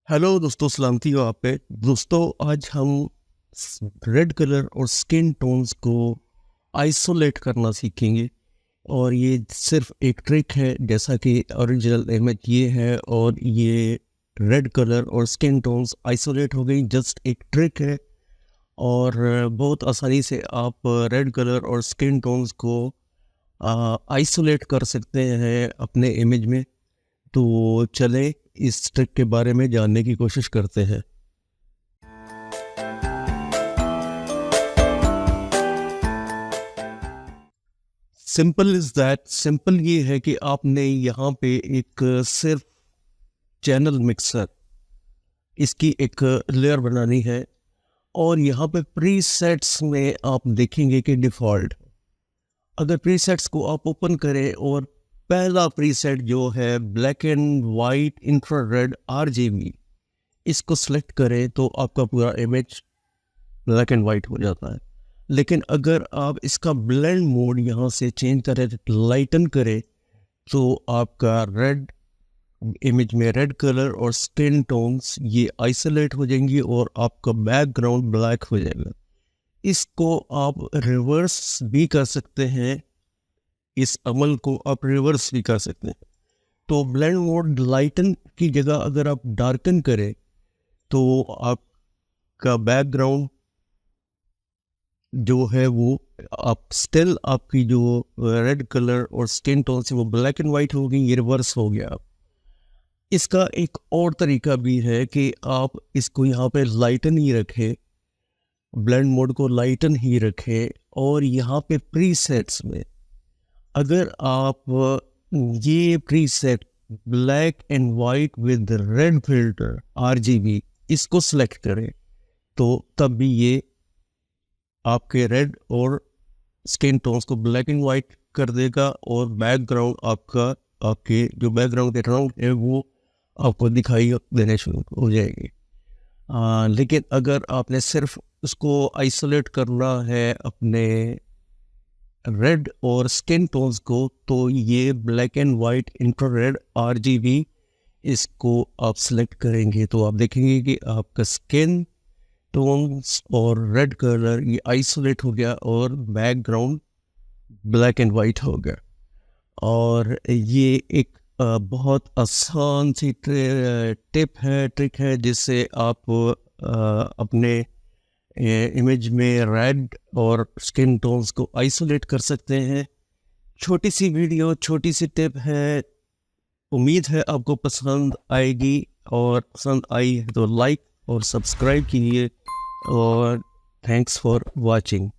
Hello दोस्तों, सलामती हो आप पे। दोस्तों, आज हम रेड कलर और स्किन टोन्स को आइसोलेट करना सीखेंगे। और ये सिर्फ एक ट्रिक है, जैसा कि ओरिजिनल इमेज ये है और ये रेड कलर और स्किन टोन्स आइसोलेट हो गई। जस्ट एक ट्रिक है और बहुत आसानी से आप रेड कलर और स्किन टोन्स को आइसोलेट कर सकते हैं अपने इमेज में। तो चलें इस ट्रिक के बारे में जानने की कोशिश करते हैं। सिंपल इज दैट, सिंपल ये है कि आपने यहाँ पे एक सिर्फ चैनल मिक्सर, इसकी एक लेयर बनानी है। और यहाँ पे प्रीसेट्स में आप देखेंगे कि डिफ़ॉल्ट, अगर प्रीसेट्स को आप ओपन करें और पहला प्रीसेट जो है black and white infrared RGB, इसको सेलेक्ट करें तो आपका पूरा इमेज ब्लैक एंड वाइट हो जाता है। लेकिन अगर आप इसका ब्लेंड मोड यहाँ से चेंज करें, लाइटन करें, तो आपका रेड इमेज में रेड कलर और स्किन टोन्स ये आइसोलेट हो जाएंगी और आपका बैकग्राउंड ब्लैक हो जाएगा। इसको आप रिवर्स भी कर सकते हैं, इस अमल को आप रिवर्स भी कर सकते हैं। तो ब्लेंड मोड लाइटन की जगह अगर आप डार्कन करें तो आपका बैकग्राउंड जो है वो आप स्टिल आपकी जो रेड कलर और स्किन टोन से वो ब्लैक एंड वाइट हो गई, ये रिवर्स हो गया। इसका एक और तरीका भी है कि आप इसको यहाँ पे लाइटन ही रखें, ब्लेंड मोड को लाइटन ही रखें। और यहाँ पे प्रीसेट्स में अगर आप ये preset black and white with red filter RGB इसको सेलेक्ट करें, तो तब भी ये आपके रेड और स्किन टोन्स को ब्लैक एंड वाइट कर देगा और बैकग्राउंड आपके जो बैकग्राउंड के रंग है वो आपको दिखाई देने शुरू हो जाएगी। लेकिन अगर आपने सिर्फ उसको आइसोलेट करना है अपने रेड और स्किन टोन्स को, तो ये black and white infrared RGB इसको आप सेलेक्ट करेंगे तो आप देखेंगे कि आपका स्किन टोन्स और रेड कलर ये आइसोलेट हो गया और बैकग्राउंड ब्लैक एंड वाइट हो गया। और ये एक बहुत आसान सी ट्रिक है जिससे आप अपने इमेज में रेड और स्किन टोन्स को आइसोलेट कर सकते हैं। छोटी सी वीडियो, छोटी सी टिप है, उम्मीद है आपको पसंद आएगी। और पसंद आई है तो लाइक और सब्सक्राइब कीजिए। और थैंक्स फॉर वॉचिंग।